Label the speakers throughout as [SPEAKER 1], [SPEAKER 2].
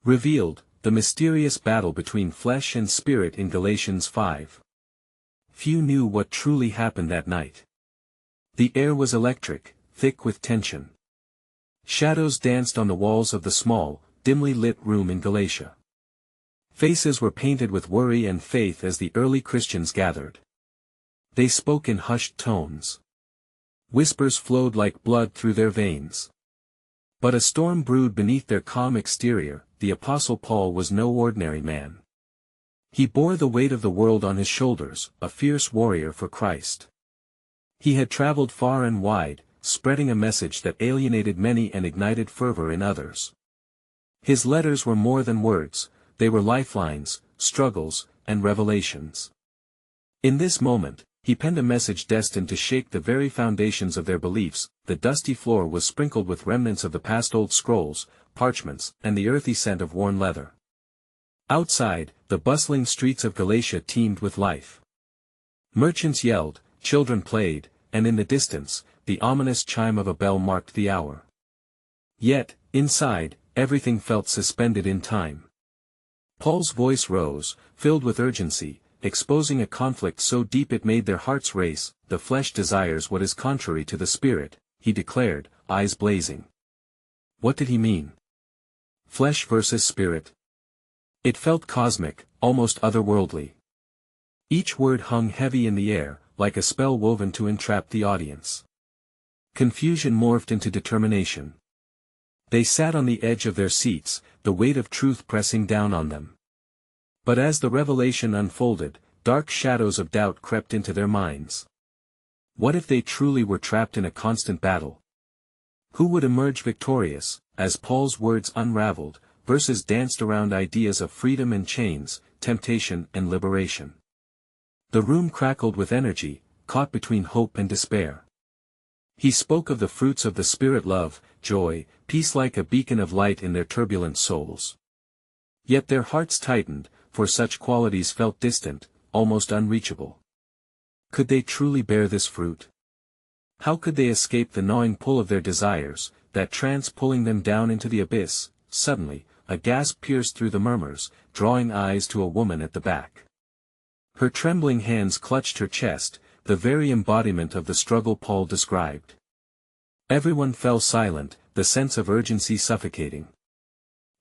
[SPEAKER 1] Revealed, the mysterious battle between flesh and spirit in Galatians 5. Few knew what truly happened that night. The air was electric, thick with tension. Shadows danced on the walls of the small, dimly lit room in Galatia. Faces were painted with worry and faith as the early Christians gathered. They spoke in hushed tones. Whispers flowed like blood through their veins. But a storm brewed beneath their calm exterior. The Apostle Paul was no ordinary man. He bore the weight of the world on his shoulders, a fierce warrior for Christ. He had traveled far and wide, spreading a message that alienated many and ignited fervor in others. His letters were more than words, they were lifelines, struggles, and revelations. In this moment, he penned a message destined to shake the very foundations of their beliefs. The dusty floor was sprinkled with remnants of the past old scrolls, parchments, and the earthy scent of worn leather. Outside, the bustling streets of Galatia teemed with life. Merchants yelled, children played, and in the distance, the ominous chime of a bell marked the hour. Yet, inside, everything felt suspended in time. Paul's voice rose, filled with urgency, exposing a conflict so deep it made their hearts race. The flesh desires what is contrary to the spirit, he declared, eyes blazing. What did he mean? Flesh versus spirit. It felt cosmic, almost otherworldly. Each word hung heavy in the air, like a spell woven to entrap the audience. Confusion morphed into determination. They sat on the edge of their seats, the weight of truth pressing down on them. But as the revelation unfolded, dark shadows of doubt crept into their minds. What if they truly were trapped in a constant battle? Who would emerge victorious, as Paul's words unraveled, verses danced around ideas of freedom and chains, temptation and liberation? The room crackled with energy, caught between hope and despair. He spoke of the fruits of the Spirit: love, joy, peace, like a beacon of light in their turbulent souls. Yet their hearts tightened, for such qualities felt distant, almost unreachable. Could they truly bear this fruit? How could they escape the gnawing pull of their desires, that trance pulling them down into the abyss? Suddenly, a gasp pierced through the murmurs, drawing eyes to a woman at the back. Her trembling hands clutched her chest, the very embodiment of the struggle Paul described. Everyone fell silent, the sense of urgency suffocating.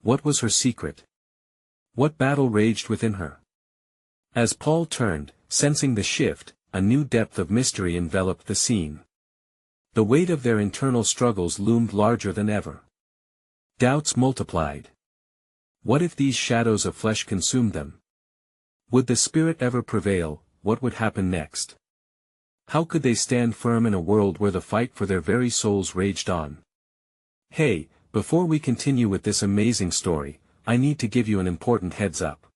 [SPEAKER 1] What was her secret? What battle raged within her? As Paul turned, sensing the shift, a new depth of mystery enveloped the scene. The weight of their internal struggles loomed larger than ever. Doubts multiplied. What if these shadows of flesh consumed them? Would the Spirit ever prevail? What would happen next? How could they stand firm in a world where the fight for their very souls raged on? Hey, before we continue with this amazing story, I need to give you an important heads up.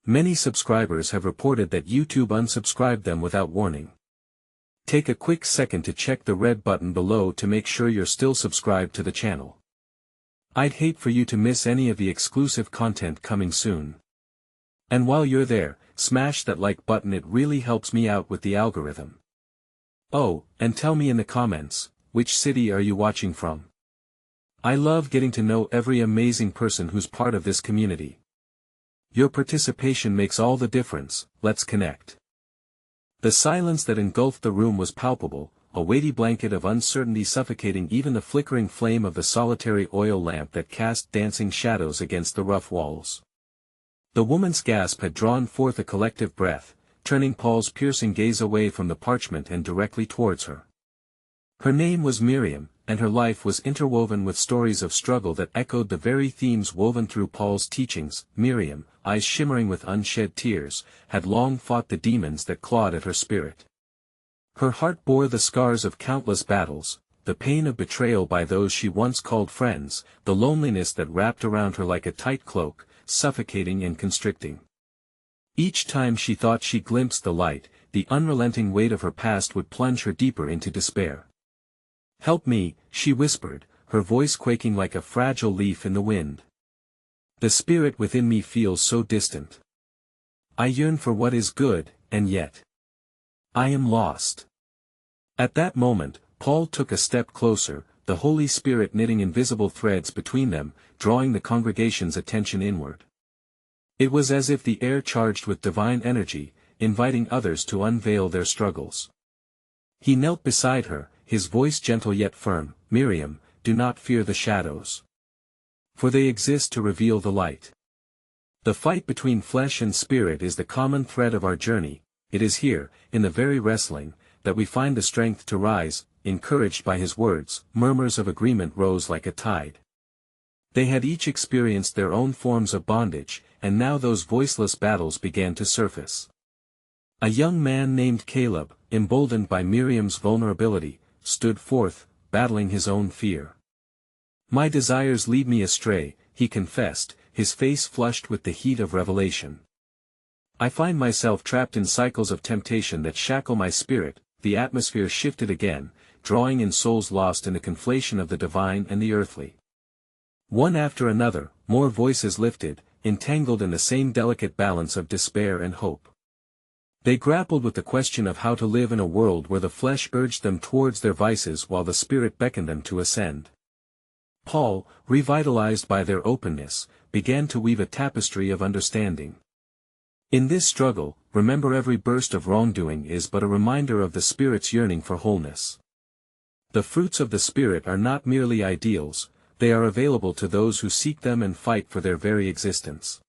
[SPEAKER 1] Many subscribers have reported that YouTube unsubscribed them without warning. Take a quick second to check the red button below to make sure you're still subscribed to the channel. I'd hate for you to miss any of the exclusive content coming soon. And while you're there, smash that like button, it really helps me out with the algorithm. Oh, and tell me in the comments, which city are you watching from? I love getting to know every amazing person who's part of this community. Your participation makes all the difference. Let's connect. The silence that engulfed the room was palpable, a weighty blanket of uncertainty suffocating even the flickering flame of the solitary oil lamp that cast dancing shadows against the rough walls. The woman's gasp had drawn forth a collective breath, turning Paul's piercing gaze away from the parchment and directly towards her. Her name was Miriam, and her life was interwoven with stories of struggle that echoed the very themes woven through Paul's teachings. Miriam, eyes shimmering with unshed tears, had long fought the demons that clawed at her spirit. Her heart bore the scars of countless battles, the pain of betrayal by those she once called friends, the loneliness that wrapped around her like a tight cloak, suffocating and constricting. Each time she thought she glimpsed the light, the unrelenting weight of her past would plunge her deeper into despair. "Help me," she whispered, her voice quaking like a fragile leaf in the wind. "The spirit within me feels so distant. I yearn for what is good, and yet I am lost." At that moment, Paul took a step closer, the Holy Spirit knitting invisible threads between them, drawing the congregation's attention inward. It was as if the air charged with divine energy, inviting others to unveil their struggles. He knelt beside her, his voice gentle yet firm. "Miriam, do not fear the shadows. For they exist to reveal the light." The fight between flesh and spirit is the common thread of our journey. It is here, in the very wrestling, that we find the strength to rise. Encouraged by his words, murmurs of agreement rose like a tide. They had each experienced their own forms of bondage, and now those voiceless battles began to surface. A young man named Caleb, emboldened by Miriam's vulnerability, stood forth, battling his own fear. "My desires lead me astray," he confessed, his face flushed with the heat of revelation. "I find myself trapped in cycles of temptation that shackle my spirit." The atmosphere shifted again, drawing in souls lost in the conflation of the divine and the earthly. One after another, more voices lifted, entangled in the same delicate balance of despair and hope. They grappled with the question of how to live in a world where the flesh urged them towards their vices while the spirit beckoned them to ascend. Paul, revitalized by their openness, began to weave a tapestry of understanding. In this struggle, remember, every burst of wrongdoing is but a reminder of the Spirit's yearning for wholeness. The fruits of the Spirit are not merely ideals, they are available to those who seek them and fight for their very existence.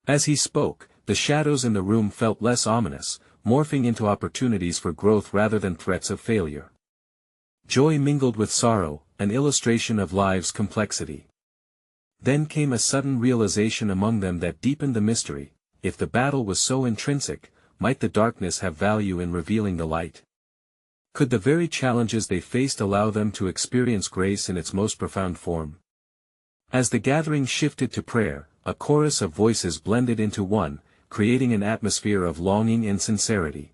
[SPEAKER 1] As he spoke, the shadows in the room felt less ominous, morphing into opportunities for growth rather than threats of failure. Joy mingled with sorrow, an illustration of life's complexity. Then came a sudden realization among them that deepened the mystery. If the battle was so intrinsic, might the darkness have value in revealing the light? Could the very challenges they faced allow them to experience grace in its most profound form? As the gathering shifted to prayer, a chorus of voices blended into one, creating an atmosphere of longing and sincerity.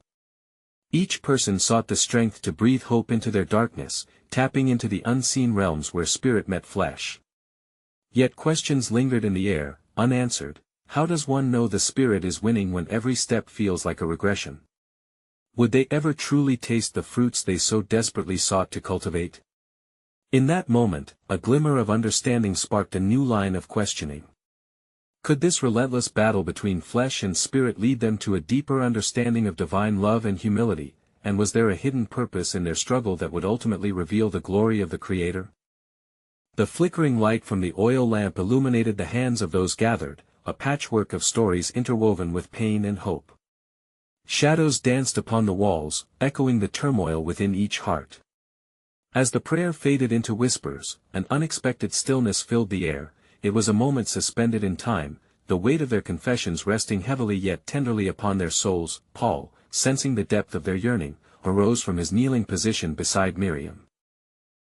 [SPEAKER 1] Each person sought the strength to breathe hope into their darkness, tapping into the unseen realms where spirit met flesh. Yet questions lingered in the air, unanswered. How does one know the spirit is winning when every step feels like a regression? Would they ever truly taste the fruits they so desperately sought to cultivate? In that moment, a glimmer of understanding sparked a new line of questioning. Could this relentless battle between flesh and spirit lead them to a deeper understanding of divine love and humility, and was there a hidden purpose in their struggle that would ultimately reveal the glory of the Creator? The flickering light from the oil lamp illuminated the hands of those gathered, a patchwork of stories interwoven with pain and hope. Shadows danced upon the walls, echoing the turmoil within each heart. As the prayer faded into whispers, an unexpected stillness filled the air. It was a moment suspended in time, the weight of their confessions resting heavily yet tenderly upon their souls. Paul, sensing the depth of their yearning, arose from his kneeling position beside Miriam.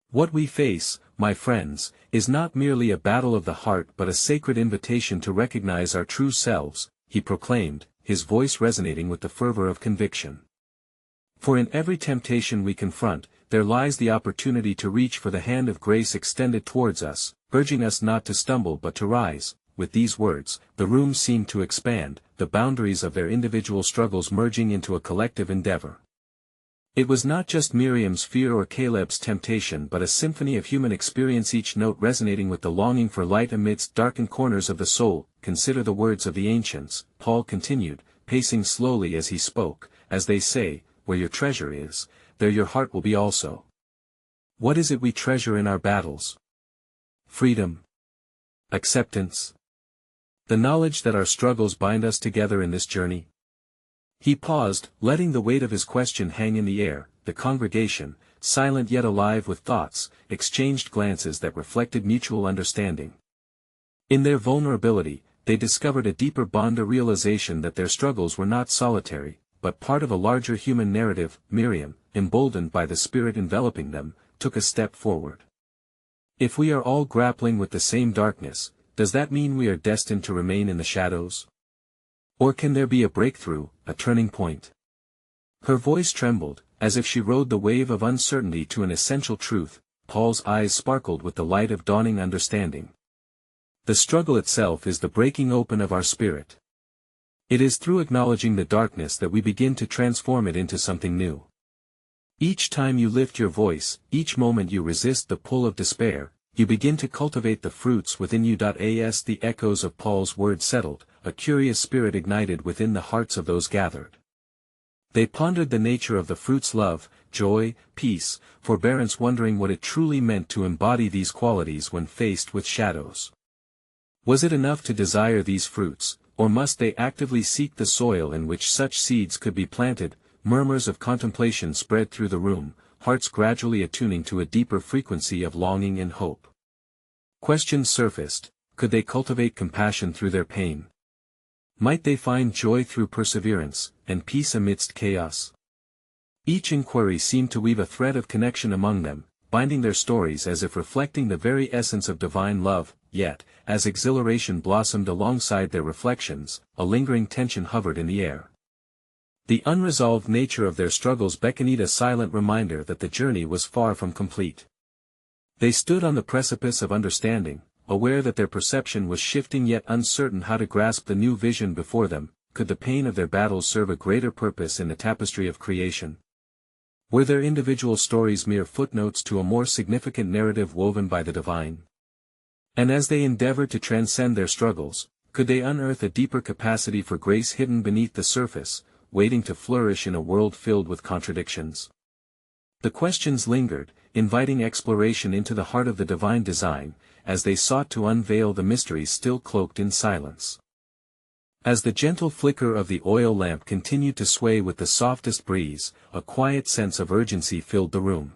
[SPEAKER 1] "What we face, my friends, is not merely a battle of the heart but a sacred invitation to recognize our true selves," he proclaimed, his voice resonating with the fervor of conviction. "For in every temptation we confront, there lies the opportunity to reach for the hand of grace extended towards us, urging us not to stumble but to rise." With these words, the room seemed to expand, the boundaries of their individual struggles merging into a collective endeavor. It was not just Miriam's fear or Caleb's temptation but a symphony of human experience, each note resonating with the longing for light amidst darkened corners of the soul. "Consider the words of the ancients," Paul continued, pacing slowly as he spoke, "as they say, where your treasure is, there your heart will be also." What is it we treasure in our battles? Freedom? Acceptance? The knowledge that our struggles bind us together in this journey? He paused, letting the weight of his question hang in the air. The congregation, silent yet alive with thoughts, exchanged glances that reflected mutual understanding. In their vulnerability, they discovered a deeper bond, a realization that their struggles were not solitary, but part of a larger human narrative. Miriam, emboldened by the Spirit enveloping them, took a step forward. "If we are all grappling with the same darkness, does that mean we are destined to remain in the shadows? Or can there be a breakthrough, a turning point?" Her voice trembled, as if she rode the wave of uncertainty to an essential truth. Paul's eyes sparkled with the light of dawning understanding. The struggle itself is the breaking open of our spirit. It is through acknowledging the darkness that we begin to transform it into something new. Each time you lift your voice, each moment you resist the pull of despair, you begin to cultivate the fruits within you. As the echoes of Paul's words settled, a curious spirit ignited within the hearts of those gathered. They pondered the nature of the fruits: love, joy, peace, forbearance, wondering what it truly meant to embody these qualities when faced with shadows. Was it enough to desire these fruits, or must they actively seek the soil in which such seeds could be planted? Murmurs of contemplation spread through the room, hearts gradually attuning to a deeper frequency of longing and hope. Questions surfaced: could they cultivate compassion through their pain? Might they find joy through perseverance, and peace amidst chaos? Each inquiry seemed to weave a thread of connection among them, binding their stories as if reflecting the very essence of divine love. Yet, as exhilaration blossomed alongside their reflections, a lingering tension hovered in the air. The unresolved nature of their struggles beckoned, a silent reminder that the journey was far from complete. They stood on the precipice of understanding, aware that their perception was shifting yet uncertain how to grasp the new vision before them. Could the pain of their battles serve a greater purpose in the tapestry of creation? Were their individual stories mere footnotes to a more significant narrative woven by the divine? And as they endeavored to transcend their struggles, could they unearth a deeper capacity for grace hidden beneath the surface, waiting to flourish in a world filled with contradictions? The questions lingered, inviting exploration into the heart of the divine design, as they sought to unveil the mysteries still cloaked in silence. As the gentle flicker of the oil lamp continued to sway with the softest breeze, a quiet sense of urgency filled the room.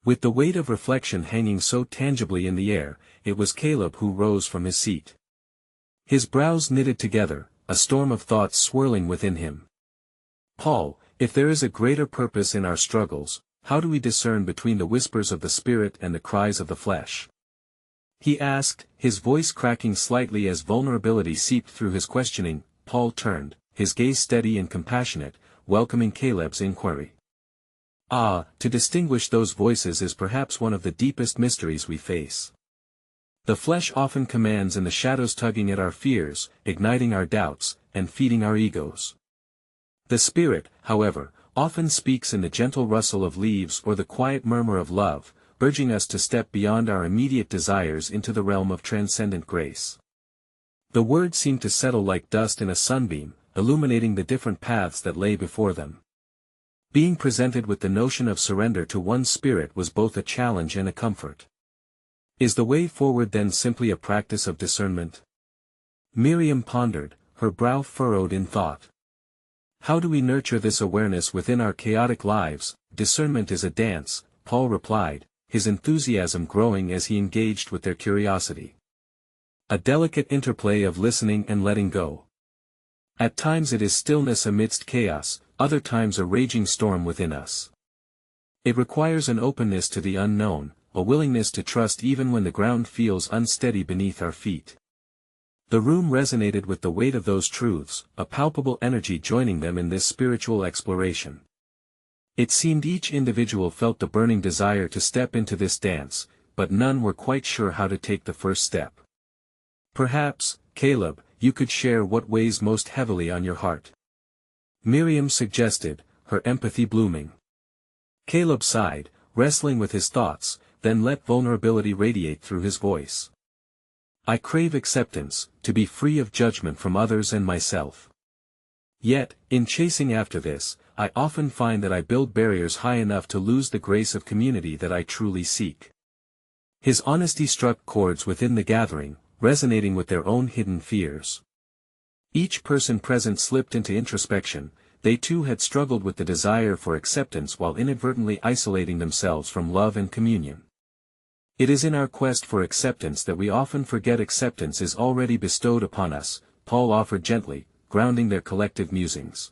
[SPEAKER 1] With the weight of reflection hanging so tangibly in the air, it was Caleb who rose from his seat. His brows knitted together, a storm of thoughts swirling within him. Paul, if there is a greater purpose in our struggles, how do we discern between the whispers of the Spirit and the cries of the flesh? He asked, his voice cracking slightly as vulnerability seeped through his questioning. Paul turned, his gaze steady and compassionate, welcoming Caleb's inquiry. To distinguish those voices is perhaps one of the deepest mysteries we face. The flesh often commands in the shadows, tugging at our fears, igniting our doubts, and feeding our egos. The Spirit, however, often speaks in the gentle rustle of leaves or the quiet murmur of love, urging us to step beyond our immediate desires into the realm of transcendent grace. The words seemed to settle like dust in a sunbeam, illuminating the different paths that lay before them. Being presented with the notion of surrender to one's spirit was both a challenge and a comfort. Is the way forward then simply a practice of discernment? Miriam pondered, her brow furrowed in thought. How do we nurture this awareness within our chaotic lives? Discernment is a dance, Paul replied, his enthusiasm growing as he engaged with their curiosity. A delicate interplay of listening and letting go. At times it is stillness amidst chaos, other times a raging storm within us. It requires an openness to the unknown, a willingness to trust even when the ground feels unsteady beneath our feet. The room resonated with the weight of those truths, a palpable energy joining them in this spiritual exploration. It seemed each individual felt the burning desire to step into this dance, but none were quite sure how to take the first step. Perhaps, Caleb, you could share what weighs most heavily on your heart. Miriam suggested, her empathy blooming. Caleb sighed, wrestling with his thoughts, then let vulnerability radiate through his voice. I crave acceptance, to be free of judgment from others and myself. Yet, in chasing after this, I often find that I build barriers high enough to lose the grace of community that I truly seek. His honesty struck chords within the gathering, resonating with their own hidden fears. Each person present slipped into introspection. They too had struggled with the desire for acceptance while inadvertently isolating themselves from love and communion. It is in our quest for acceptance that we often forget acceptance is already bestowed upon us, Paul offered gently, grounding their collective musings.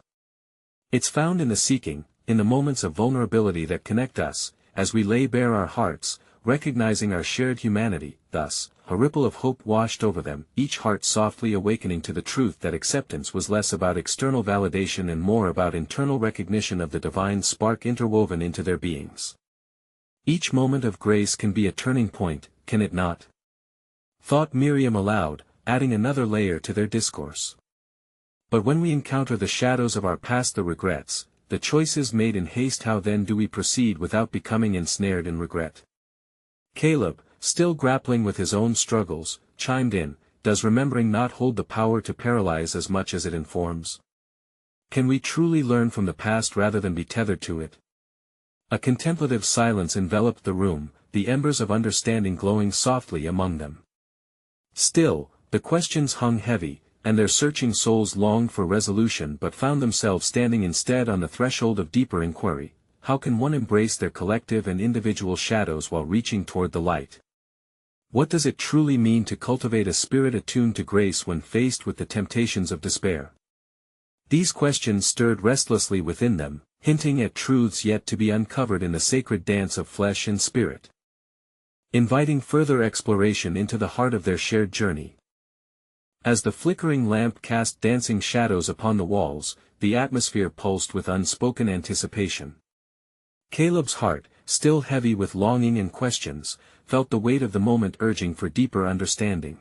[SPEAKER 1] It's found in the seeking, in the moments of vulnerability that connect us, as we lay bare our hearts, recognizing our shared humanity. Thus, a ripple of hope washed over them, each heart softly awakening to the truth that acceptance was less about external validation and more about internal recognition of the divine spark interwoven into their beings. Each moment of grace can be a turning point, can it not? Thought Miriam aloud, adding another layer to their discourse. But when we encounter the shadows of our past, the regrets, the choices made in haste. How then do we proceed without becoming ensnared in regret? Caleb, still grappling with his own struggles, chimed in, does remembering not hold the power to paralyze as much as it informs? Can we truly learn from the past rather than be tethered to it? A contemplative silence enveloped the room, the embers of understanding glowing softly among them. Still, the questions hung heavy, and their searching souls longed for resolution but found themselves standing instead on the threshold of deeper inquiry. How can one embrace their collective and individual shadows while reaching toward the light? What does it truly mean to cultivate a spirit attuned to grace when faced with the temptations of despair? These questions stirred restlessly within them, hinting at truths yet to be uncovered in the sacred dance of flesh and spirit, inviting further exploration into the heart of their shared journey. As the flickering lamp cast dancing shadows upon the walls, the atmosphere pulsed with unspoken anticipation. Caleb's heart, still heavy with longing and questions, felt the weight of the moment urging for deeper understanding.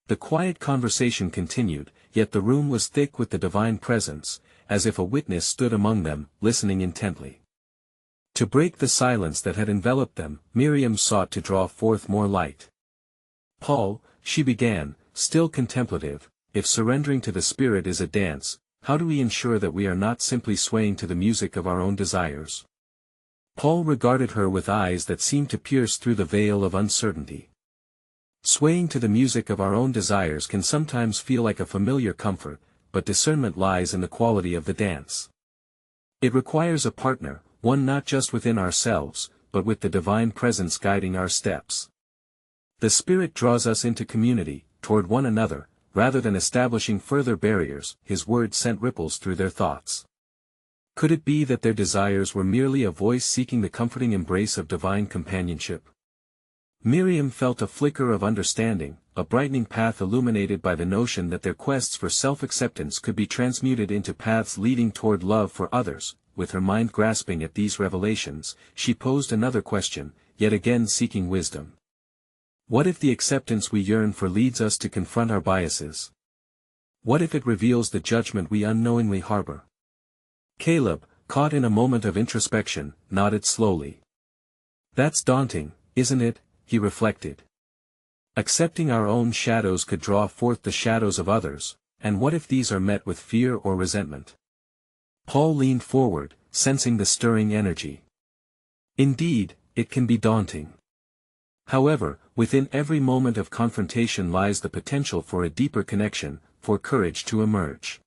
[SPEAKER 1] The quiet conversation continued, yet the room was thick with the divine presence, as if a witness stood among them, listening intently. To break the silence that had enveloped them, Miriam sought to draw forth more light. Paul, she began, still contemplative, if surrendering to the Spirit is a dance, how do we ensure that we are not simply swaying to the music of our own desires? Paul regarded her with eyes that seemed to pierce through the veil of uncertainty. Swaying to the music of our own desires can sometimes feel like a familiar comfort, but discernment lies in the quality of the dance. It requires a partner, one not just within ourselves, but with the divine presence guiding our steps. The Spirit draws us into community, toward one another, rather than establishing further barriers. His words sent ripples through their thoughts. Could it be that their desires were merely a voice seeking the comforting embrace of divine companionship? Miriam felt a flicker of understanding, a brightening path illuminated by the notion that their quests for self-acceptance could be transmuted into paths leading toward love for others. With her mind grasping at these revelations, she posed another question, yet again seeking wisdom. What if the acceptance we yearn for leads us to confront our biases? What if it reveals the judgment we unknowingly harbor? Caleb, caught in a moment of introspection, nodded slowly. That's daunting, isn't it? He reflected. Accepting our own shadows could draw forth the shadows of others, and what if these are met with fear or resentment? Paul leaned forward, sensing the stirring energy. Indeed, it can be daunting. However, within every moment of confrontation lies the potential for a deeper connection, for courage to emerge.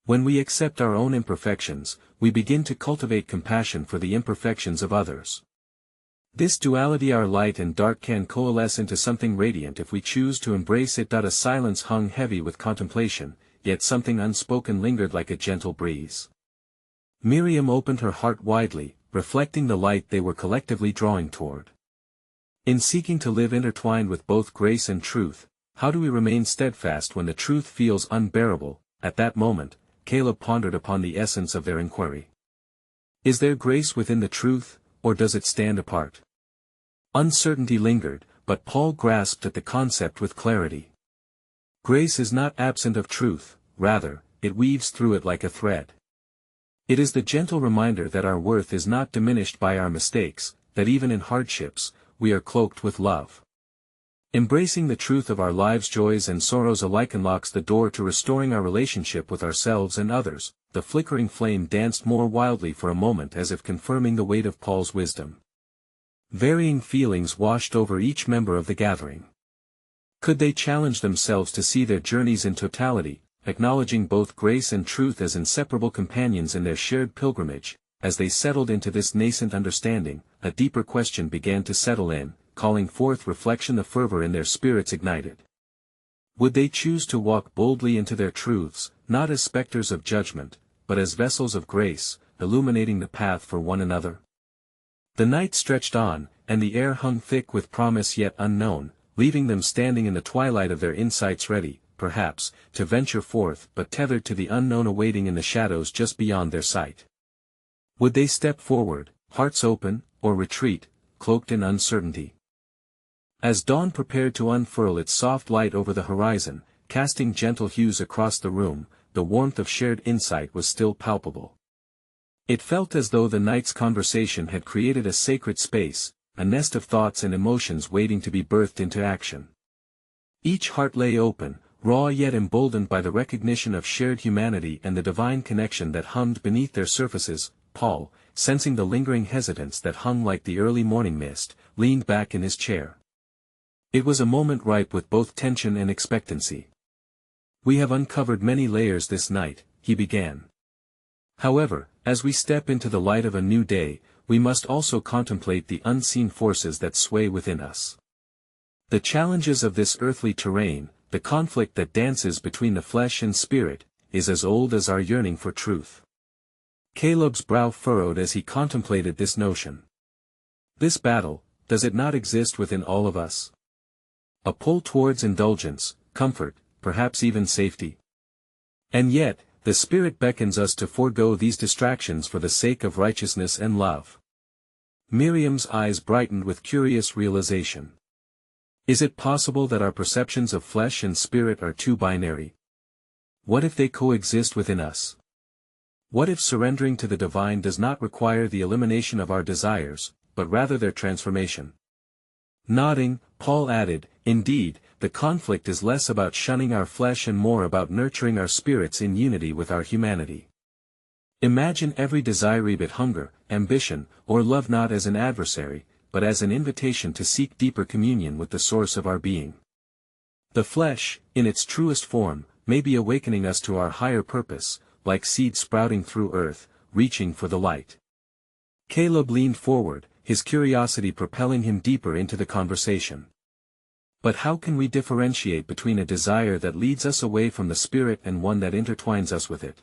[SPEAKER 1] When we accept our own imperfections, we begin to cultivate compassion for the imperfections of others. This duality, our light and dark, can coalesce into something radiant if we choose to embrace it. A silence hung heavy with contemplation, yet something unspoken lingered like a gentle breeze. Miriam opened her heart widely, reflecting the light they were collectively drawing toward. In seeking to live intertwined with both grace and truth, how do we remain steadfast when the truth feels unbearable? At that moment, Caleb pondered upon the essence of their inquiry. Is there grace within the truth, or does it stand apart? Uncertainty lingered, but Paul grasped at the concept with clarity. Grace is not absent of truth, rather, it weaves through it like a thread. It is the gentle reminder that our worth is not diminished by our mistakes, that even in hardships, we are cloaked with love. Embracing the truth of our lives' joys and sorrows alike unlocks the door to restoring our relationship with ourselves and others. The flickering flame danced more wildly for a moment, as if confirming the weight of Paul's wisdom. Varying feelings washed over each member of the gathering. Could they challenge themselves to see their journeys in totality, acknowledging both grace and truth as inseparable companions in their shared pilgrimage? As they settled into this nascent understanding, a deeper question began to settle in, calling forth reflection. The fervor in their spirits ignited. Would they choose to walk boldly into their truths, not as specters of judgment, but as vessels of grace, illuminating the path for one another? The night stretched on, and the air hung thick with promise yet unknown, leaving them standing in the twilight of their insights, ready, perhaps, to venture forth, but tethered to the unknown awaiting in the shadows just beyond their sight. Would they step forward, hearts open, or retreat, cloaked in uncertainty? As dawn prepared to unfurl its soft light over the horizon, casting gentle hues across the room, the warmth of shared insight was still palpable. It felt as though the night's conversation had created a sacred space, a nest of thoughts and emotions waiting to be birthed into action. Each heart lay open, raw yet emboldened by the recognition of shared humanity and the divine connection that hummed beneath their surfaces. Paul, sensing the lingering hesitance that hung like the early morning mist, leaned back in his chair. It was a moment ripe with both tension and expectancy. "We have uncovered many layers this night," he began. "However, as we step into the light of a new day, we must also contemplate the unseen forces that sway within us. The challenges of this earthly terrain, the conflict that dances between the flesh and spirit, is as old as our yearning for truth." Caleb's brow furrowed as he contemplated this notion. This battle, does it not exist within all of us? A pull towards indulgence, comfort, perhaps even safety? And yet, the Spirit beckons us to forego these distractions for the sake of righteousness and love. Miriam's eyes brightened with curious realization. Is it possible that our perceptions of flesh and spirit are too binary? What if they coexist within us? What if surrendering to the divine does not require the elimination of our desires, but rather their transformation? Nodding, Paul added, "Indeed, the conflict is less about shunning our flesh and more about nurturing our spirits in unity with our humanity. Imagine every desire, be it hunger, ambition, or love, not as an adversary, but as an invitation to seek deeper communion with the source of our being. The flesh, in its truest form, may be awakening us to our higher purpose, like seed sprouting through earth, reaching for the light." Caleb leaned forward, his curiosity propelling him deeper into the conversation. "But how can we differentiate between a desire that leads us away from the Spirit and one that intertwines us with it?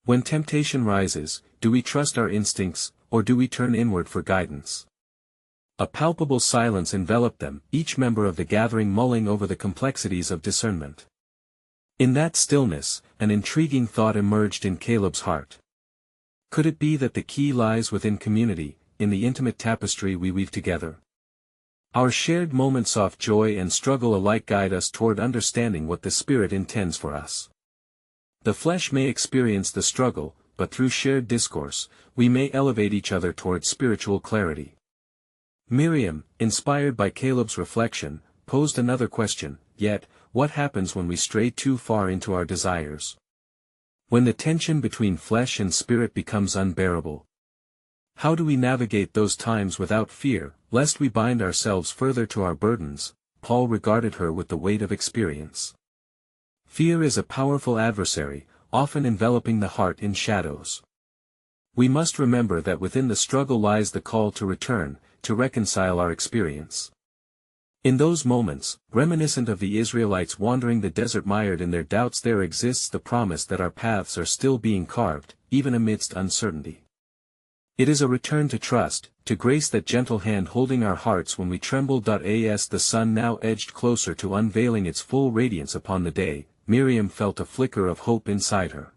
[SPEAKER 1] When temptation rises, do we trust our instincts, or do we turn inward for guidance?" A palpable silence enveloped them, each member of the gathering mulling over the complexities of discernment. In that stillness, an intriguing thought emerged in Caleb's heart. Could it be that the key lies within community, in the intimate tapestry we weave together? Our shared moments of joy and struggle alike guide us toward understanding what the Spirit intends for us. The flesh may experience the struggle, but through shared discourse, we may elevate each other toward spiritual clarity. Miriam, inspired by Caleb's reflection, posed another question, yet, what happens when we stray too far into our desires? When the tension between flesh and spirit becomes unbearable? How do we navigate those times without fear, lest we bind ourselves further to our burdens? Paul regarded her with the weight of experience. Fear is a powerful adversary, often enveloping the heart in shadows. We must remember that within the struggle lies the call to return, to reconcile our experience. In those moments, reminiscent of the Israelites wandering the desert mired in their doubts, there exists the promise that our paths are still being carved, even amidst uncertainty. It is a return to trust, to grace that gentle hand holding our hearts when we tremble. As the sun now edged closer to unveiling its full radiance upon the day, Miriam felt a flicker of hope inside her.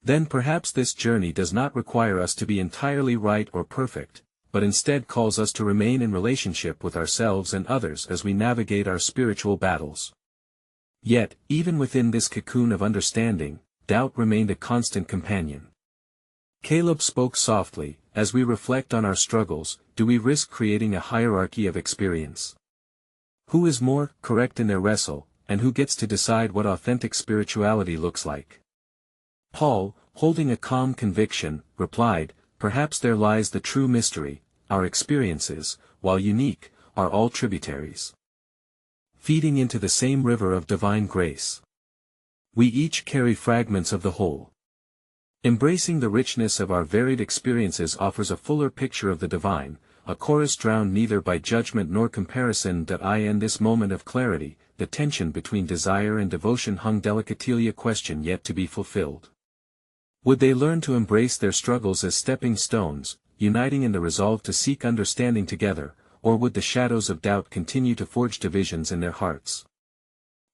[SPEAKER 1] Then perhaps this journey does not require us to be entirely right or perfect, but instead calls us to remain in relationship with ourselves and others as we navigate our spiritual battles. Yet, even within this cocoon of understanding, doubt remained a constant companion. Caleb spoke softly, "As we reflect on our struggles, do we risk creating a hierarchy of experience? Who is more correct in their wrestle, and who gets to decide what authentic spirituality looks like?" Paul, holding a calm conviction, replied, "Perhaps there lies the true mystery. Our experiences, while unique, are all tributaries, feeding into the same river of divine grace. We each carry fragments of the whole. Embracing the richness of our varied experiences offers a fuller picture of the divine, a chorus drowned neither by judgment nor comparison." In this moment of clarity, the tension between desire and devotion hung delicately, a question yet to be fulfilled. Would they learn to embrace their struggles as stepping stones, uniting in the resolve to seek understanding together, or would the shadows of doubt continue to forge divisions in their hearts?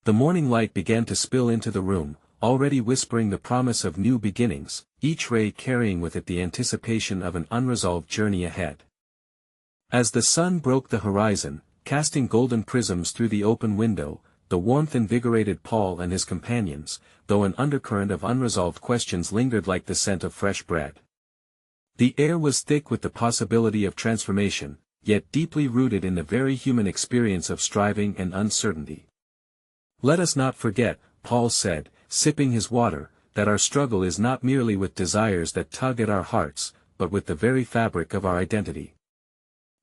[SPEAKER 1] The morning light began to spill into the room, already whispering the promise of new beginnings, each ray carrying with it the anticipation of an unresolved journey ahead. As the sun broke the horizon, casting golden prisms through the open window, the warmth invigorated Paul and his companions, though an undercurrent of unresolved questions lingered like the scent of fresh bread. The air was thick with the possibility of transformation, yet deeply rooted in the very human experience of striving and uncertainty. Let us not forget, Paul said, sipping his water, that our struggle is not merely with desires that tug at our hearts, but with the very fabric of our identity.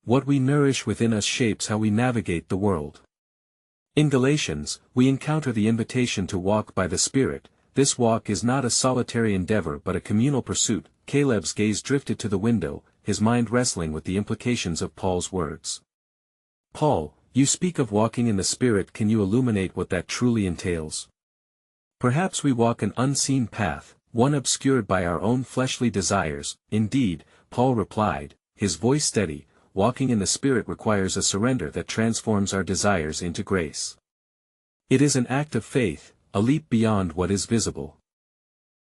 [SPEAKER 1] What we nourish within us shapes how we navigate the world. In Galatians, we encounter the invitation to walk by the Spirit. This walk is not a solitary endeavor but a communal pursuit. Caleb's gaze drifted to the window, his mind wrestling with the implications of Paul's words. Paul, you speak of walking in the Spirit. Can you illuminate what that truly entails? Perhaps we walk an unseen path, one obscured by our own fleshly desires. Indeed, Paul replied, his voice steady, walking in the Spirit requires a surrender that transforms our desires into grace. It is an act of faith, a leap beyond what is visible.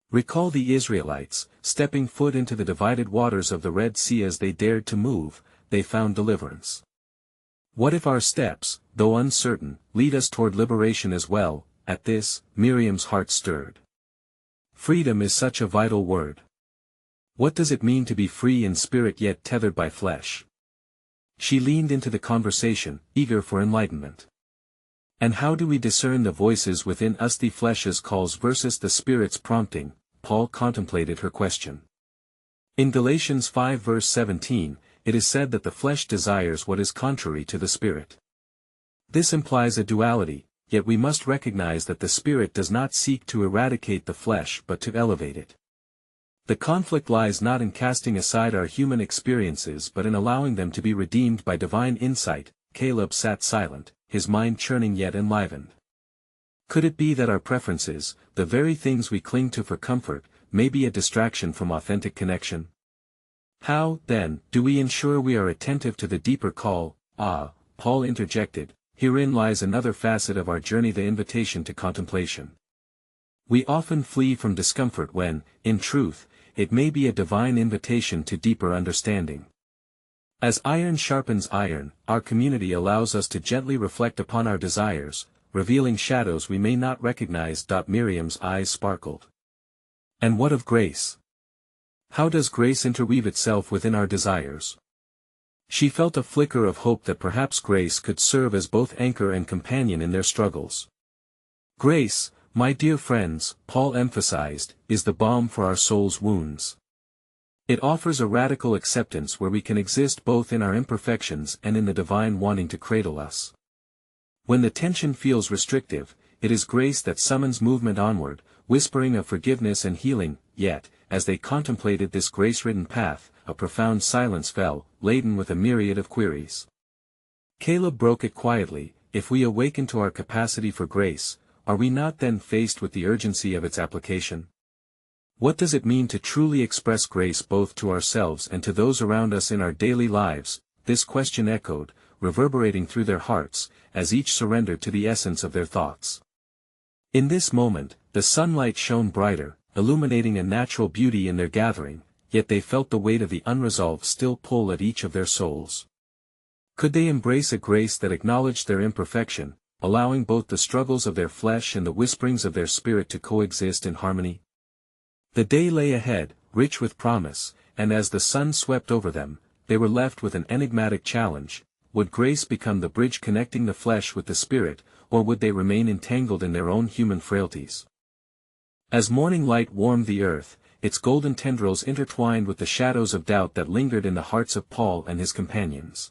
[SPEAKER 1] Recall the Israelites, stepping foot into the divided waters of the Red Sea. As they dared to move, they found deliverance. What if our steps, though uncertain, lead us toward liberation as well? At this, Miriam's heart stirred. Freedom is such a vital word. What does it mean to be free in spirit yet tethered by flesh? She leaned into the conversation, eager for enlightenment. And how do we discern the voices within us, the flesh's calls versus the Spirit's prompting? Paul contemplated her question. In Galatians 5 verse 17, it is said that the flesh desires what is contrary to the Spirit. This implies a duality, yet we must recognize that the Spirit does not seek to eradicate the flesh but to elevate it. The conflict lies not in casting aside our human experiences but in allowing them to be redeemed by divine insight. Caleb sat silent, his mind churning yet enlivened. Could it be that our preferences, the very things we cling to for comfort, may be a distraction from authentic connection? How, then, do we ensure we are attentive to the deeper call? Paul interjected, herein lies another facet of our journey, the invitation to contemplation. We often flee from discomfort when, in truth, it may be a divine invitation to deeper understanding. As iron sharpens iron, our community allows us to gently reflect upon our desires, revealing shadows we may not recognize. Miriam's eyes sparkled. And what of grace? How does grace interweave itself within our desires? She felt a flicker of hope that perhaps grace could serve as both anchor and companion in their struggles. Grace, my dear friends, Paul emphasized, is the balm for our soul's wounds. It offers a radical acceptance where we can exist both in our imperfections and in the divine wanting to cradle us. When the tension feels restrictive, it is grace that summons movement onward, whispering of forgiveness and healing. Yet, as they contemplated this grace-ridden path, a profound silence fell, laden with a myriad of queries. Caleb broke it quietly. If we awaken to our capacity for grace, are we not then faced with the urgency of its application? What does it mean to truly express grace both to ourselves and to those around us in our daily lives? This question echoed, reverberating through their hearts, as each surrendered to the essence of their thoughts. In this moment, the sunlight shone brighter, illuminating a natural beauty in their gathering, yet they felt the weight of the unresolved still pull at each of their souls. Could they embrace a grace that acknowledged their imperfection, allowing both the struggles of their flesh and the whisperings of their spirit to coexist in harmony? The day lay ahead, rich with promise, and as the sun swept over them, they were left with an enigmatic challenge. Would grace become the bridge connecting the flesh with the spirit, or would they remain entangled in their own human frailties? As morning light warmed the earth, its golden tendrils intertwined with the shadows of doubt that lingered in the hearts of Paul and his companions.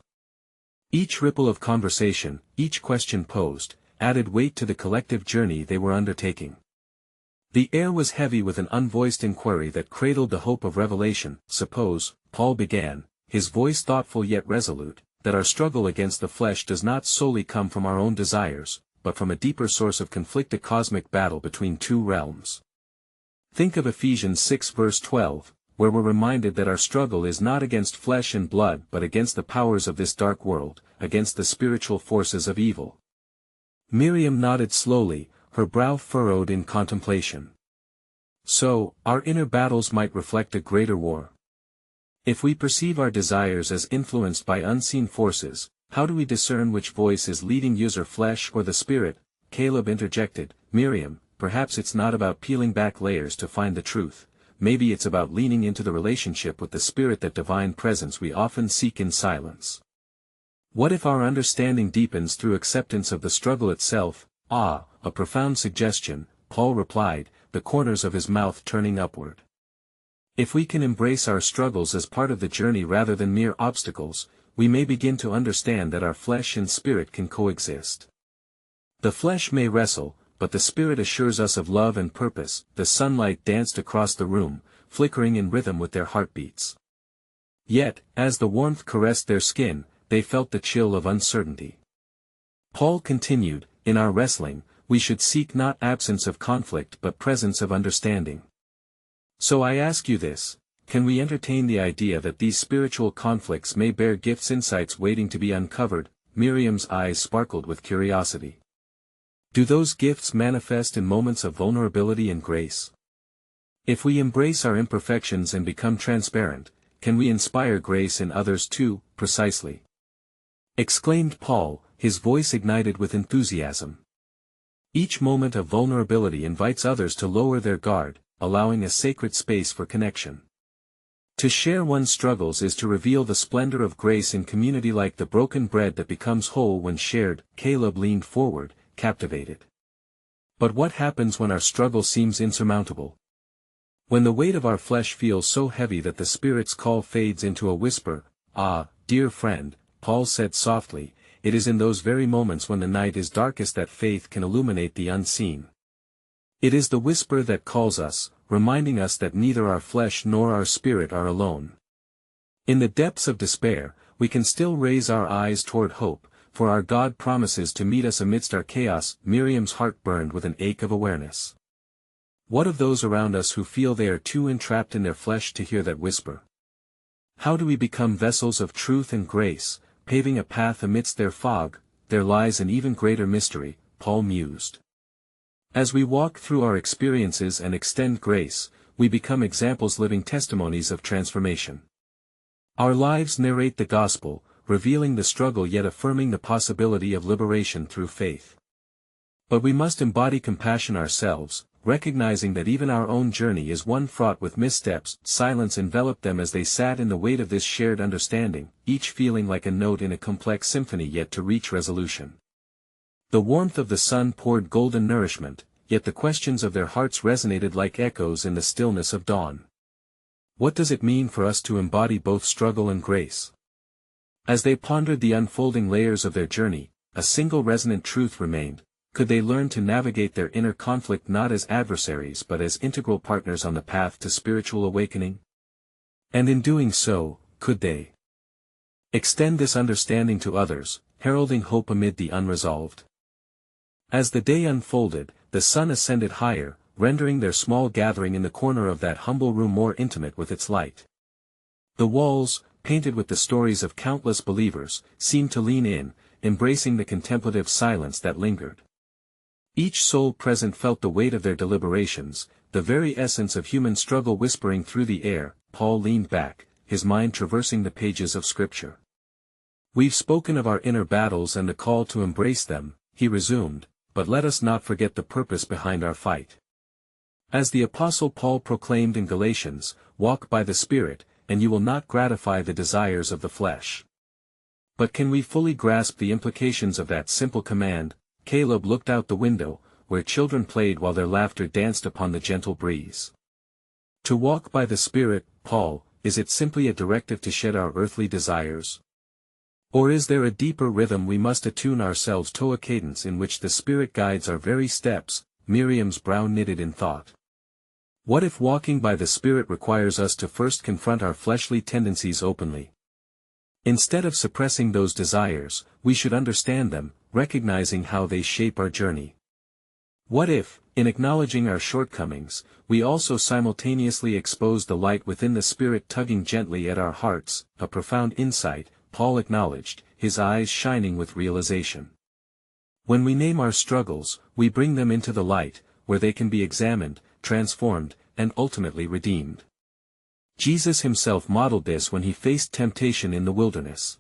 [SPEAKER 1] Each ripple of conversation, each question posed, added weight to the collective journey they were undertaking. The air was heavy with an unvoiced inquiry that cradled the hope of revelation. Suppose, Paul began, his voice thoughtful yet resolute, that our struggle against the flesh does not solely come from our own desires, but from a deeper source of conflict, a cosmic battle between two realms. Think of Ephesians 6 verse 12, where we're reminded that our struggle is not against flesh and blood but against the powers of this dark world, against the spiritual forces of evil. Miriam nodded slowly, her brow furrowed in contemplation. So, our inner battles might reflect a greater war. If we perceive our desires as influenced by unseen forces, how do we discern which voice is leading, user flesh or the spirit? Caleb interjected, Miriam, perhaps it's not about peeling back layers to find the truth, maybe it's about leaning into the relationship with the Spirit, that divine presence we often seek in silence. What if our understanding deepens through acceptance of the struggle itself? Ah, a profound suggestion, Paul replied, the corners of his mouth turning upward. If we can embrace our struggles as part of the journey rather than mere obstacles, we may begin to understand that our flesh and spirit can coexist. The flesh may wrestle, but the Spirit assures us of love and purpose. The sunlight danced across the room, flickering in rhythm with their heartbeats. Yet, as the warmth caressed their skin, they felt the chill of uncertainty. Paul continued, in our wrestling, we should seek not absence of conflict but presence of understanding. So I ask you this, can we entertain the idea that these spiritual conflicts may bear gifts, insights waiting to be uncovered? Miriam's eyes sparkled with curiosity. Do those gifts manifest in moments of vulnerability and grace? If we embrace our imperfections and become transparent, can we inspire grace in others too? Precisely, exclaimed Paul, his voice ignited with enthusiasm. Each moment of vulnerability invites others to lower their guard, allowing a sacred space for connection. To share one's struggles is to reveal the splendor of grace in community, like the broken bread that becomes whole when shared. Caleb leaned forward, captivated. But what happens when our struggle seems insurmountable? When the weight of our flesh feels so heavy that the Spirit's call fades into a whisper? Ah, dear friend, Paul said softly, it is in those very moments when the night is darkest that faith can illuminate the unseen. It is the whisper that calls us, reminding us that neither our flesh nor our spirit are alone. In the depths of despair, we can still raise our eyes toward hope, for our God promises to meet us amidst our chaos. Miriam's heart burned with an ache of awareness. What of those around us who feel they are too entrapped in their flesh to hear that whisper? How do we become vessels of truth and grace, paving a path amidst their fog? There lies an even greater mystery, Paul mused. As we walk through our experiences and extend grace, we become examples, living testimonies of transformation. Our lives narrate the gospel, revealing the struggle yet affirming the possibility of liberation through faith. But we must embody compassion ourselves, recognizing that even our own journey is one fraught with missteps. Silence enveloped them as they sat in the weight of this shared understanding, each feeling like a note in a complex symphony yet to reach resolution. The warmth of the sun poured golden nourishment, yet the questions of their hearts resonated like echoes in the stillness of dawn. What does it mean for us to embody both struggle and grace? As they pondered the unfolding layers of their journey, a single resonant truth remained: could they learn to navigate their inner conflict not as adversaries but as integral partners on the path to spiritual awakening? And in doing so, could they extend this understanding to others, heralding hope amid the unresolved? As the day unfolded, the sun ascended higher, rendering their small gathering in the corner of that humble room more intimate with its light. The walls, painted with the stories of countless believers, seemed to lean in, embracing the contemplative silence that lingered. Each soul present felt the weight of their deliberations, the very essence of human struggle whispering through the air. Paul leaned back, his mind traversing the pages of Scripture. We've spoken of our inner battles and the call to embrace them, he resumed, but let us not forget the purpose behind our fight. As the Apostle Paul proclaimed in Galatians, walk by the Spirit, and you will not gratify the desires of the flesh. But can we fully grasp the implications of that simple command? Caleb looked out the window, where children played while their laughter danced upon the gentle breeze. To walk by the Spirit, Paul, is it simply a directive to shed our earthly desires? Or is there a deeper rhythm we must attune ourselves to, a cadence in which the Spirit guides our very steps? Miriam's brow knitted in thought. What if walking by the Spirit requires us to first confront our fleshly tendencies openly? Instead of suppressing those desires, we should understand them, recognizing how they shape our journey. What if, in acknowledging our shortcomings, we also simultaneously expose the light within, the Spirit tugging gently at our hearts? A profound insight, Paul acknowledged, his eyes shining with realization. When we name our struggles, we bring them into the light, where they can be examined, transformed, and ultimately redeemed. Jesus himself modeled this when he faced temptation in the wilderness.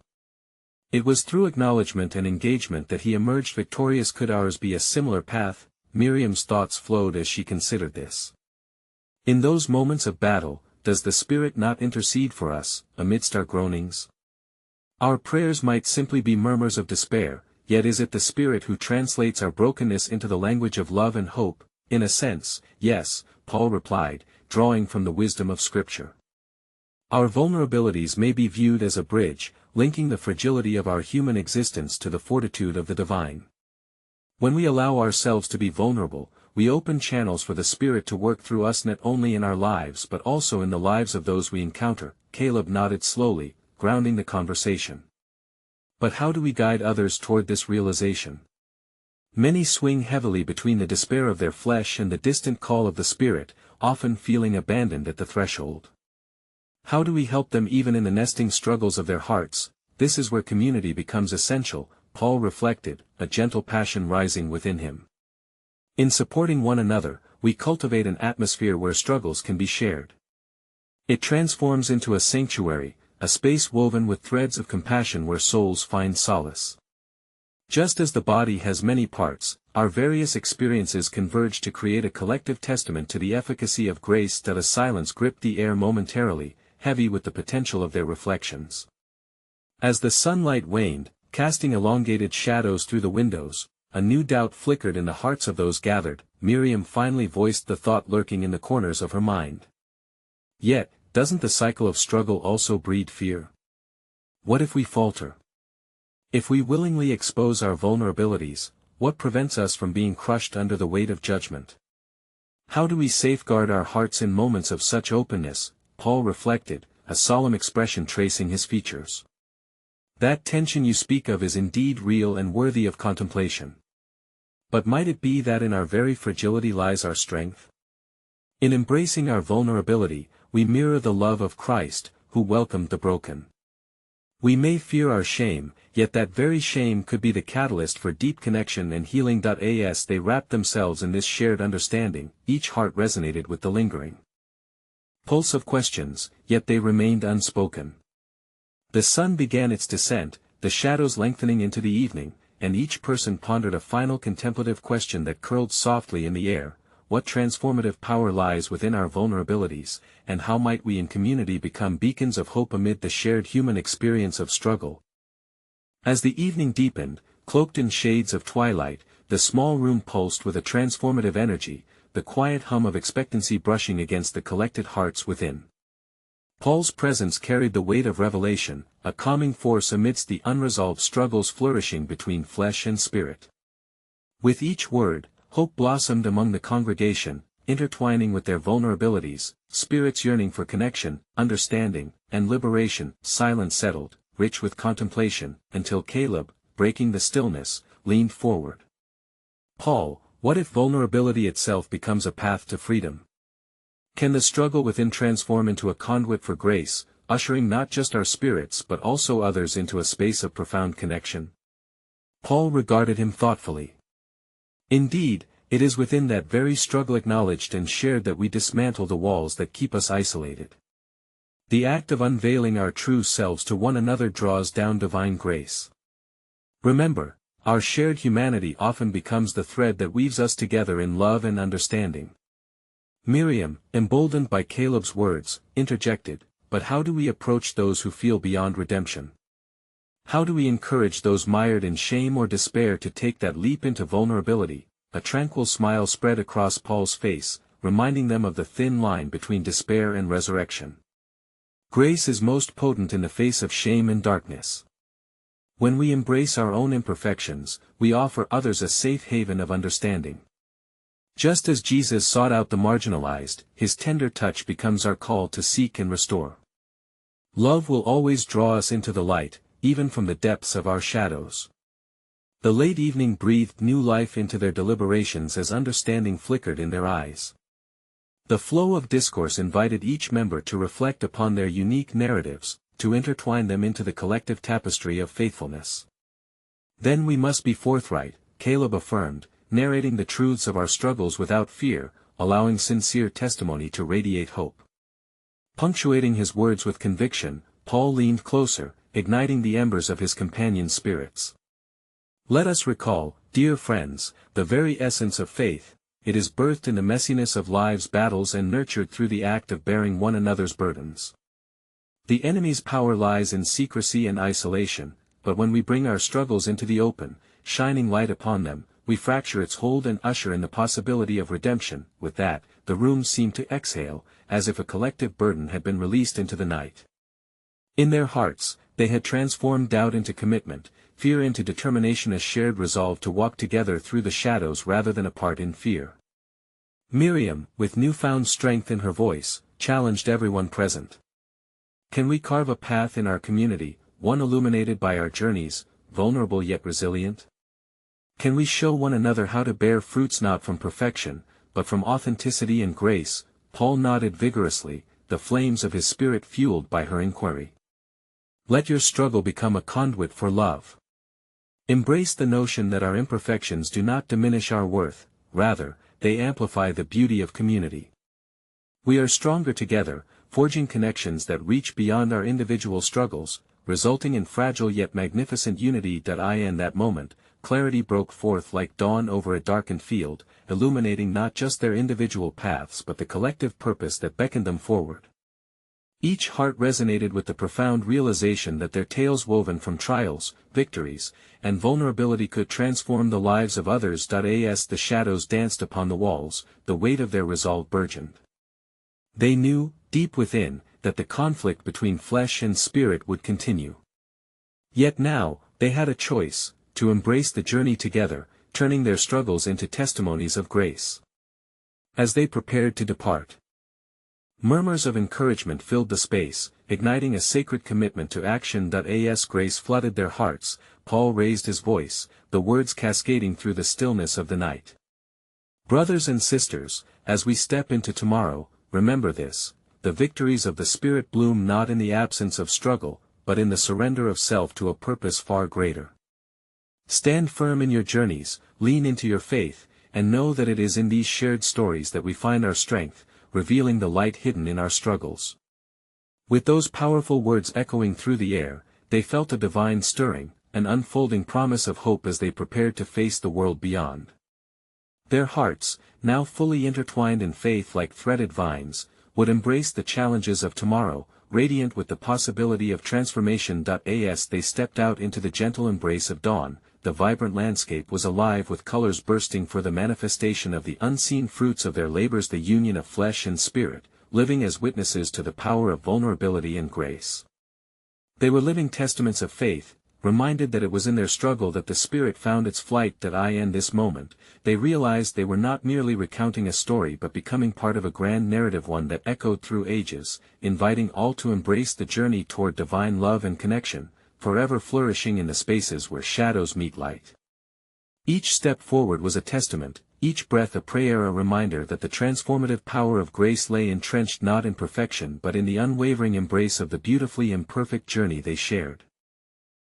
[SPEAKER 1] It was through acknowledgement and engagement that he emerged victorious. Could ours be a similar path? Miriam's thoughts flowed as she considered this. In those moments of battle, does the Spirit not intercede for us, amidst our groanings? Our prayers might simply be murmurs of despair, yet is it the Spirit who translates our brokenness into the language of love and hope? In a sense, yes, Paul replied, drawing from the wisdom of Scripture. Our vulnerabilities may be viewed as a bridge, linking the fragility of our human existence to the fortitude of the divine. When we allow ourselves to be vulnerable, we open channels for the Spirit to work through us not only in our lives but also in the lives of those we encounter. Caleb nodded slowly, grounding the conversation. But how do we guide others toward this realization? Many swing heavily between the despair of their flesh and the distant call of the Spirit, often feeling abandoned at the threshold. How do we help them even in the nesting struggles of their hearts? This is where community becomes essential, Paul reflected, a gentle passion rising within him. In supporting one another, we cultivate an atmosphere where struggles can be shared. It transforms into a sanctuary, a space woven with threads of compassion where souls find solace. Just as the body has many parts, our various experiences converge to create a collective testament to the efficacy of grace. A silence gripped the air momentarily, heavy with the potential of their reflections. As the sunlight waned, casting elongated shadows through the windows, a new doubt flickered in the hearts of those gathered. Miriam finally voiced the thought lurking in the corners of her mind. Yet, doesn't the cycle of struggle also breed fear? What if we falter? If we willingly expose our vulnerabilities, what prevents us from being crushed under the weight of judgment? How do we safeguard our hearts in moments of such openness? Paul reflected, a solemn expression tracing his features. That tension you speak of is indeed real and worthy of contemplation. But might it be that in our very fragility lies our strength? In embracing our vulnerability, we mirror the love of Christ, who welcomed the broken. We may fear our shame, yet that very shame could be the catalyst for deep connection and healing. As they wrapped themselves in this shared understanding, each heart resonated with the lingering pulse of questions, yet they remained unspoken. The sun began its descent, the shadows lengthening into the evening, and each person pondered a final contemplative question that curled softly in the air: what transformative power lies within our vulnerabilities, and how might we in community become beacons of hope amid the shared human experience of struggle? As the evening deepened, cloaked in shades of twilight, the small room pulsed with a transformative energy, the quiet hum of expectancy brushing against the collected hearts within. Paul's presence carried the weight of revelation, a calming force amidst the unresolved struggles flourishing between flesh and spirit. With each word, hope blossomed among the congregation, intertwining with their vulnerabilities, spirits yearning for connection, understanding, and liberation. Silence settled, rich with contemplation, until Caleb, breaking the stillness, leaned forward. Paul, what if vulnerability itself becomes a path to freedom? Can the struggle within transform into a conduit for grace, ushering not just our spirits but also others into a space of profound connection? Paul regarded him thoughtfully. Indeed, it is within that very struggle acknowledged and shared that we dismantle the walls that keep us isolated. The act of unveiling our true selves to one another draws down divine grace. Remember, our shared humanity often becomes the thread that weaves us together in love and understanding. Miriam, emboldened by Caleb's words, interjected, but how do we approach those who feel beyond redemption? How do we encourage those mired in shame or despair to take that leap into vulnerability? A tranquil smile spread across Paul's face, reminding them of the thin line between despair and resurrection. Grace is most potent in the face of shame and darkness. When we embrace our own imperfections, we offer others a safe haven of understanding. Just as Jesus sought out the marginalized, his tender touch becomes our call to seek and restore. Love will always draw us into the light, even from the depths of our shadows. The late evening breathed new life into their deliberations as understanding flickered in their eyes. The flow of discourse invited each member to reflect upon their unique narratives, to intertwine them into the collective tapestry of faithfulness. Then we must be forthright, Caleb affirmed, narrating the truths of our struggles without fear, allowing sincere testimony to radiate hope. Punctuating his words with conviction, Paul leaned closer, igniting the embers of his companion's spirits. Let us recall, dear friends, the very essence of faith. it is birthed in the messiness of life's battles and nurtured through the act of bearing one another's burdens. The enemy's power lies in secrecy and isolation, but when we bring our struggles into the open, shining light upon them, we fracture its hold and usher in the possibility of redemption. With that, the room seemed to exhale, as if a collective burden had been released into the night. In their hearts, they had transformed doubt into commitment, fear into determination, a shared resolve to walk together through the shadows rather than apart in fear. Miriam, with newfound strength in her voice, challenged everyone present. Can we carve a path in our community, one illuminated by our journeys, vulnerable yet resilient? Can we show one another how to bear fruits not from perfection, but from authenticity and grace? Paul nodded vigorously, the flames of his spirit fueled by her inquiry. Let your struggle become a conduit for love. Embrace the notion that our imperfections do not diminish our worth, rather, they amplify the beauty of community. We are stronger together, forging connections that reach beyond our individual struggles, resulting in fragile yet magnificent unity. In that moment, clarity broke forth like dawn over a darkened field, illuminating not just their individual paths but the collective purpose that beckoned them forward. Each heart resonated with the profound realization that their tales woven from trials, victories, and vulnerability could transform the lives of others. As the shadows danced upon the walls, the weight of their resolve burgeoned. They knew, deep within, that the conflict between flesh and spirit would continue. Yet now, they had a choice, to embrace the journey together, turning their struggles into testimonies of grace. As they prepared to depart, murmurs of encouragement filled the space, igniting a sacred commitment to action. As grace flooded their hearts, Paul raised his voice, the words cascading through the stillness of the night. Brothers and sisters, as we step into tomorrow, remember this: the victories of the Spirit bloom not in the absence of struggle, but in the surrender of self to a purpose far greater. Stand firm in your journeys, lean into your faith, and know that it is in these shared stories that we find our strength, revealing the light hidden in our struggles. With those powerful words echoing through the air, they felt a divine stirring, an unfolding promise of hope as they prepared to face the world beyond. Their hearts, now fully intertwined in faith like threaded vines, would embrace the challenges of tomorrow, radiant with the possibility of transformation. As they stepped out into the gentle embrace of dawn, the vibrant landscape was alive with colors bursting for the manifestation of the unseen fruits of their labors, the union of flesh and spirit, living as witnesses to the power of vulnerability and grace. They were living testaments of faith, reminded that it was in their struggle that the Spirit found its flight. In this moment, they realized they were not merely recounting a story but becoming part of a grand narrative, one that echoed through ages, inviting all to embrace the journey toward divine love and connection, forever flourishing in the spaces where shadows meet light. Each step forward was a testament, each breath a prayer, a reminder that the transformative power of grace lay entrenched not in perfection but in the unwavering embrace of the beautifully imperfect journey they shared.